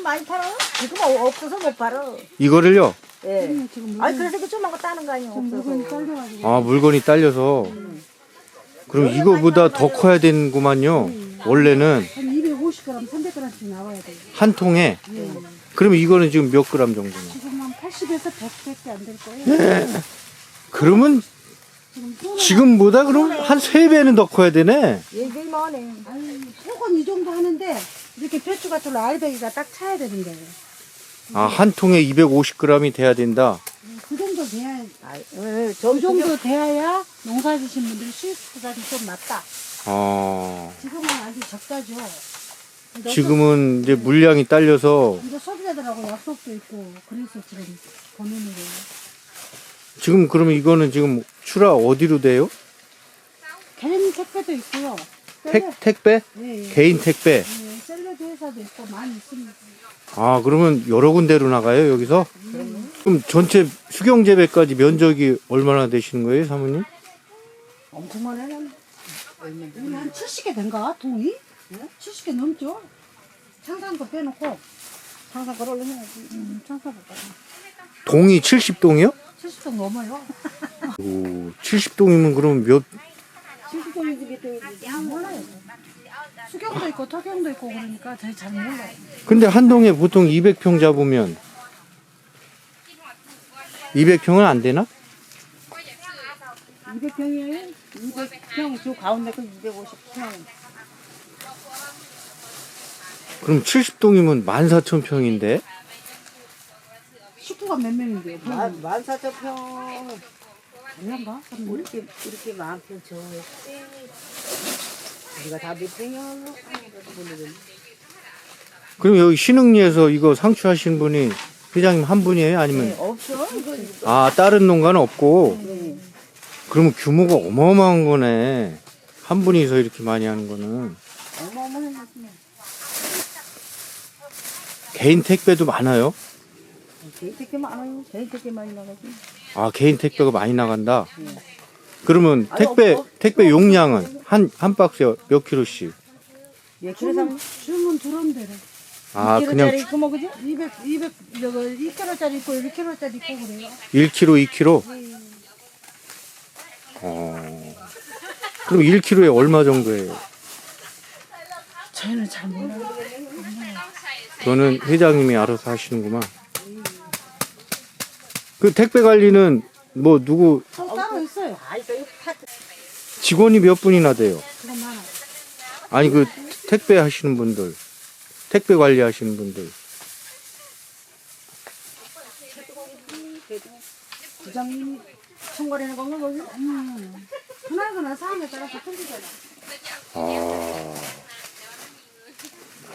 지금 많이 팔아? 지금 없어서 못 팔아. 이거를요? 예. 아니 그래서 그 조그만 거 따는 거 아니야? 없어서. 아, 물건이 딸려서. 그럼 이거보다 더 커야 되는구만요. 원래는 한 250g, 300g씩 나와야 돼요. 한 통에. 그러면 이거는 지금 몇 그램 정도나? 지금 한 80에서 100밖에 안 될 거예요. 그러면 지금보다 그럼 한 3배는 더 커야 되네. 얘기 뭐네. 조금 이 정도 하는데 이렇게 배추 같은 알배기가 딱 차야 되는데 아, 한 통에 250g이 돼야 된다. 그 정도 돼야 그 그 정도 돼야 농사 지신 분들이 수입 부담이 좀 낮다. 아, 지금은 아주 적자죠. 근데 지금은 이제 물량이 딸려서 이제 소비자들하고 약속도 있고 그래서 지금 고민을 해요. 지금 그러면 이거는 지금 출하 어디로 돼요? 개인 택배도 있고요. 택배? 예, 예. 개인 택배. 예, 샐러드 회사도 있고 많이 있습니다. 아, 그러면 여러 군데로 나가요, 여기서? 그럼 전체 수경재배까지 면적이 얼마나 되시는 거예요, 사모님? 엄청 많아. 우리 한 70개 된가? 동이? 70개 넘죠? 창산 거 빼놓고 항상 그걸 해야지. 창산 거 빼. 동이 70동이요? 70동 넘어요. 오, 70동이면 그럼 몇, 실수동이 집에 또 몰라요. 수경도 있고 토경도 있고 그러니까 저희 잘 몰라요. 근데 한 동에 보통 200평 잡으면 200평은 안 되나? 200평이에요? 200평 저 가운데 그 250평. 그럼 70동이면 14,000평인데? 식구가 몇 명인데요? 14,000평. 얼마인가? 이렇게 많고 저 우리가 다 몇 평이야? 그럼 여기 신흥리에서 이거 상추하신 분이 회장님 한 분이에요? 아니면, 없어. 이거 아, 다른 농가는 없고? 네. 그러면 규모가 어마어마한 거네. 한 분이서 이렇게 많이 하는 거는. 어마어마한 거지. 개인 택배도 많아요? 제일 되게 많아요. 제일 되게 많이 나가지. 아, 개인 택배가 많이 나간다? 그러면 아니, 택배 용량은 한 박스에 몇 킬로씩? 몇 킬로 상? 주문 들어오면 되래. 아, 그냥 그 뭐 그지? 2kg짜리 있고 1kg짜리 있고 그래요. 1kg, 2kg? 그럼 1kg에 얼마 정도예요? 저희는 잘 몰라요. 그거는 회장님이 알아서 하시는구만. 그 택배 관리는 뭐 누구 따로 있어요. 아, 이거 직원이 몇 분이나 돼요? 그럼 많아. 아니 그 택배 하시는 분들, 택배 관리 하시는 분들. 부장님이 총괄하는 건가 거기? 그날그날 상황에 따라서 틀리잖아. 아,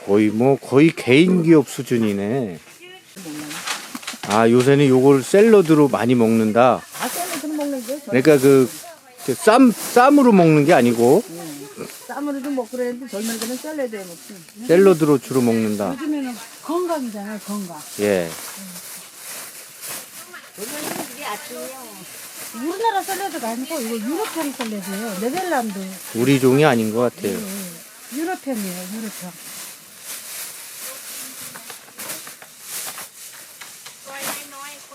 거의 개인 기업 수준이네. 아, 요새는 요걸 샐러드로 많이 먹는다. 다 샐러드는 먹는 게 그러니까 쌈으로 먹는 게 아니고 쌈으로도 먹고 그랬는데 젊은이들은 샐러드에 먹지. 샐러드로 주로 먹는다. 요즘에는 건강이잖아요, 건강. 예. 젊은이들이 아침이요. 우리나라 샐러드가 아니고 이거 유럽편 샐러드예요. 네덜란드. 우리 종이 아닌 것 같아요. 유럽편이에요, 유럽편.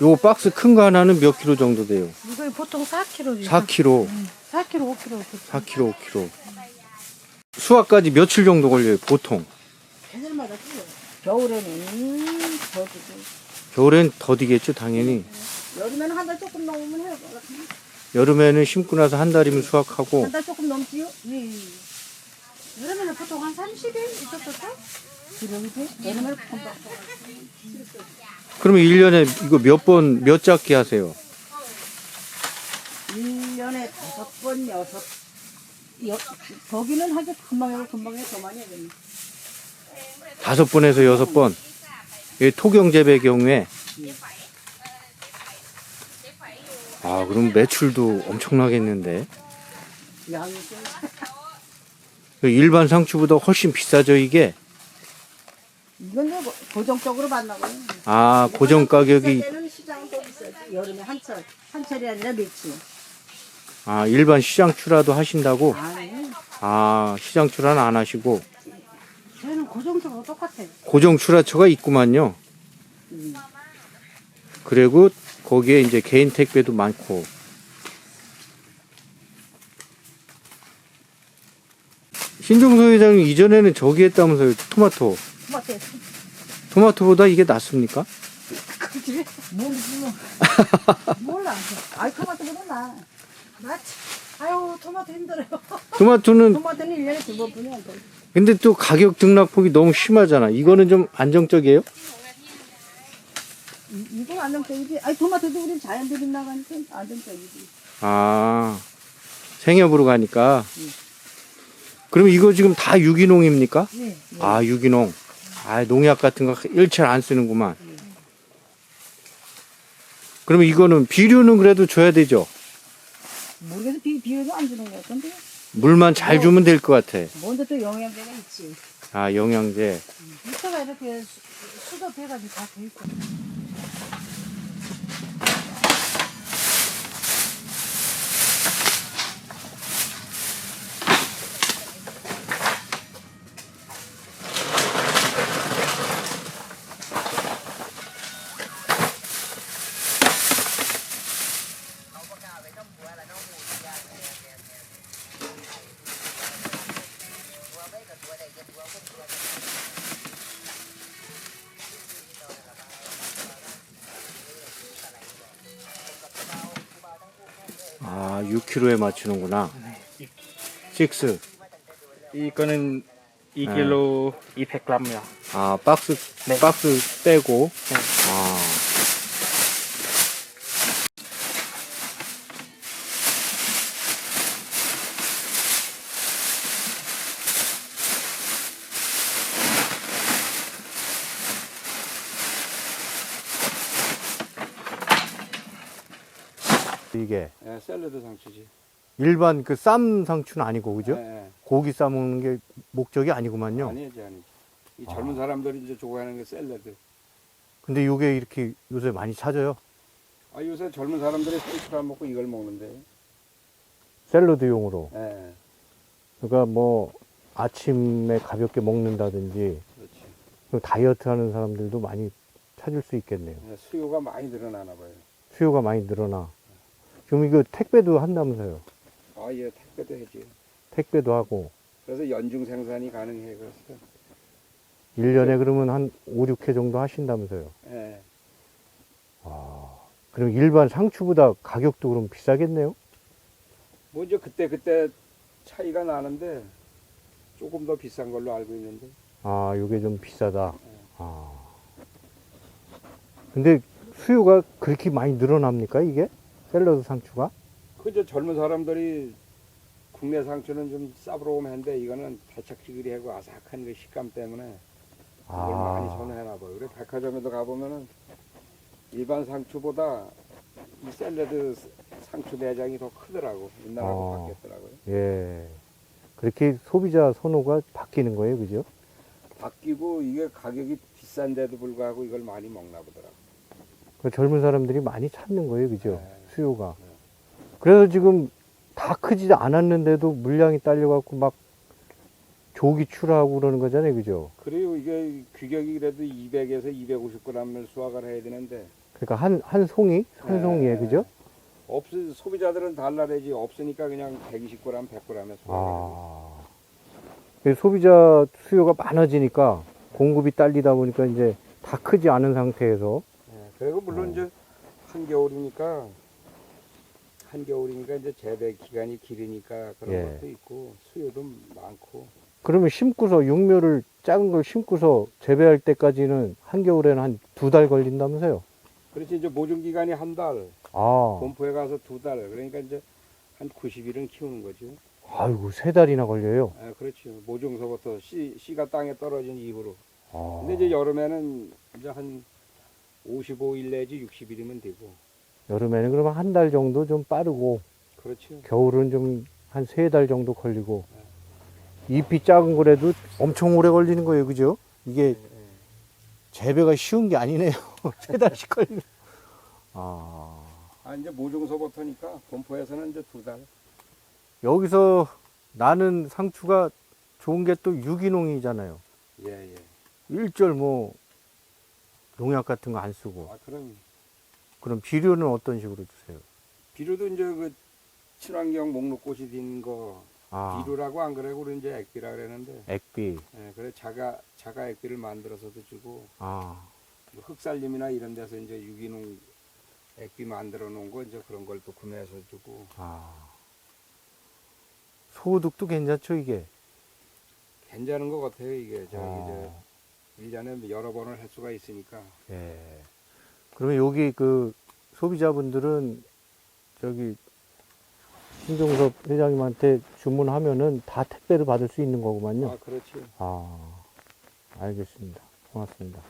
요 박스 큰 거 하나는 몇 킬로 정도 돼요? 이거 보통 4kg죠. 4kg, 4kg, 5kg. 4kg, 5kg. 수확까지 며칠 정도 걸려요, 보통? 계절마다 틀려요. 겨울에는 더지고 겨울엔 더디겠죠, 당연히. 여름에는 한 달 조금 넘으면 해요. 여름에는 심고 나서 한 달이면 수확하고. 한 달 조금 넘지요? 예. 여름에는 보통 한 30일 있었었죠? 그러지? 여름에는 금방. 그러면 1년에 이거 몇 작기 하세요? 1년에 5번, 6. 거기는 하기 금방 해요. 금방 해. 더 많이 하겠네. 5번에서 6번. 이 토경재배 경우에. 아, 그럼 매출도 엄청나겠는데. 양이 좀. 일반 상추보다 훨씬 비싸죠, 이게? 이건 뭐 고정적으로 만나고요. 아, 고정 가격이. 때는 시장은 더 비싸지. 여름에 한철이 아니라 며칠. 아, 일반 시장 출하도 하신다고? 아니. 아, 시장 출하는 안 하시고. 저희는 고정적으로 똑같아. 고정 출하처가 있구만요. 그리고 거기에 이제 개인 택배도 많고. 신종서 회장님 이전에는 저기 했다면서요. 토마토. 토마토. 토마토보다 이게 낫습니까? 그치? 모르지 몰라. 아이 토마토보다 나. 맞지? 아유 토마토 힘들어요. 토마토는 토마토는 1년에 2번뿐이야. 근데 또 가격 등락폭이 너무 심하잖아. 이거는 좀 안정적이에요? 이건 안정적이지. 아이 토마토도 우리 자연 들임 나가니까 안정적이지. 아, 생협으로 가니까. 그럼 이거 지금 다 유기농입니까? 네. 아, 유기농. 아, 농약 같은 거 일체 안 쓰는구만. 그러면 이거는 비료는 그래도 줘야 되죠? 모르겠어. 비료도 안 주는 거 같은데. 물만 잘 주면 될 것 같아. 먼저 또 영양제가 있지. 아, 영양제. 밑에가 이렇게 수도 돼가지고 다 돼 있어. 아, 6kg에 맞추는구나. 6. 이거는 2kg 200g이요. 아, 박스, 네. 박스 빼고. 네. 아. 이게 예, 샐러드 상추지. 일반 그 쌈 상추는 아니고, 그죠? 예, 고기 싸먹는 게 목적이 아니구만요. 아니지. 이 젊은 사람들이 이제 좋아하는 게 샐러드. 근데 요게 이렇게 요새 많이 찾아요. 아, 요새 젊은 사람들이 상추를 안 먹고 이걸 먹는데. 샐러드용으로. 예, 그러니까 뭐 아침에 가볍게 먹는다든지 그렇지. 그 다이어트 하는 사람들도 많이 찾을 수 있겠네요. 예, 수요가 많이 늘어나나 봐요. 수요가 많이 늘어나. 지금 이거 택배도 한다면서요. 아, 예, 택배도 해지. 택배도 하고. 그래서 연중 생산이 가능해. 그래서. 1년에 그러면 한 5, 6회 정도 하신다면서요. 예. 아, 그럼 일반 상추보다 가격도 그럼 비싸겠네요? 뭐 이제 그때 차이가 나는데 조금 더 비싼 걸로 알고 있는데. 아, 요게 좀 비싸다. 아. 근데 수요가 그렇게 많이 늘어납니까, 이게? 샐러드 상추가? 그저 젊은 사람들이 국내 상추는 좀 싸브로움한데 이거는 달짝지근하고 아삭한 그 식감 때문에 이걸 많이 선호해나 봐요. 그래 백화점에도 가보면은 일반 상추보다 이 샐러드 상추 내장이 더 크더라고. 옛날하고 바뀌었더라고요. 예. 그렇게 소비자 선호가 바뀌는 거예요, 그죠? 바뀌고 이게 가격이 비싼데도 불구하고 이걸 많이 먹나 보더라고. 그 젊은 사람들이 많이 찾는 거예요, 그죠? 네. 수요가. 그래서 지금 다 크지 않았는데도 물량이 딸려갖고 막 조기 출하하고 그러는 거잖아요, 그죠? 그리고 이게 규격이 그래도 200에서 250g을 수확을 해야 되는데 그러니까 한 송이? 한 송이에, 그죠? 소비자들은 달라내지 없으니까 그냥 120g, 100g에 수확을 해요. 그래서 소비자 수요가 많아지니까 공급이 딸리다 보니까 이제 다 크지 않은 상태에서 그리고 물론 이제 한겨울이니까 이제 재배 기간이 길으니까 그런 예. 것도 있고 수요도 많고. 그러면 심고서 육묘를 작은 걸 심고서 재배할 때까지는 한겨울에는 한 2달 걸린다면서요? 그렇지 이제 모종 기간이 한 달, 아, 본포에 가서 2달. 그러니까 이제 한 90일은 키우는 거죠. 아이고 3달이나 걸려요. 아, 그렇죠. 모종서부터 씨가 땅에 떨어진 이후로. 아, 근데 이제 여름에는 이제 한 55일 내지 60일이면 되고. 여름에는 그러면 한 달 정도 좀 빠르고 그렇죠. 겨울은 좀 한 3달 정도 걸리고 잎이 작은 거라도 엄청 오래 걸리는 거예요, 그죠? 이게 재배가 쉬운 게 아니네요. 3달씩 걸리네. 아, 아, 이제 모종서부터니까 본포에서는 이제 2달. 여기서 나는 상추가 좋은 게 또 유기농이잖아요. 예, 예. 일절 뭐 농약 같은 거 안 쓰고. 아, 그럼 비료는 어떤 식으로 주세요? 비료도 이제 그 친환경 목록꽃이 핀 거 아, 비료라고 안 그래고 우리 이제 액비라 그랬는데, 액비. 예, 그래 자가 액비를 만들어서도 주고, 아, 뭐 흑살림이나 이런 데서 이제 유기농 액비 만들어 놓은 거 이제 그런 걸 또 구매해서 주고. 아. 소득도 괜찮죠, 이게? 괜찮은 것 같아요. 이게 저기 아, 이제 1년에 여러 번을 할 수가 있으니까. 예. 그러면 여기 그 소비자분들은 저기 신종섭 회장님한테 주문하면은 다 택배를 받을 수 있는 거구만요. 아, 그렇지. 아, 알겠습니다. 고맙습니다.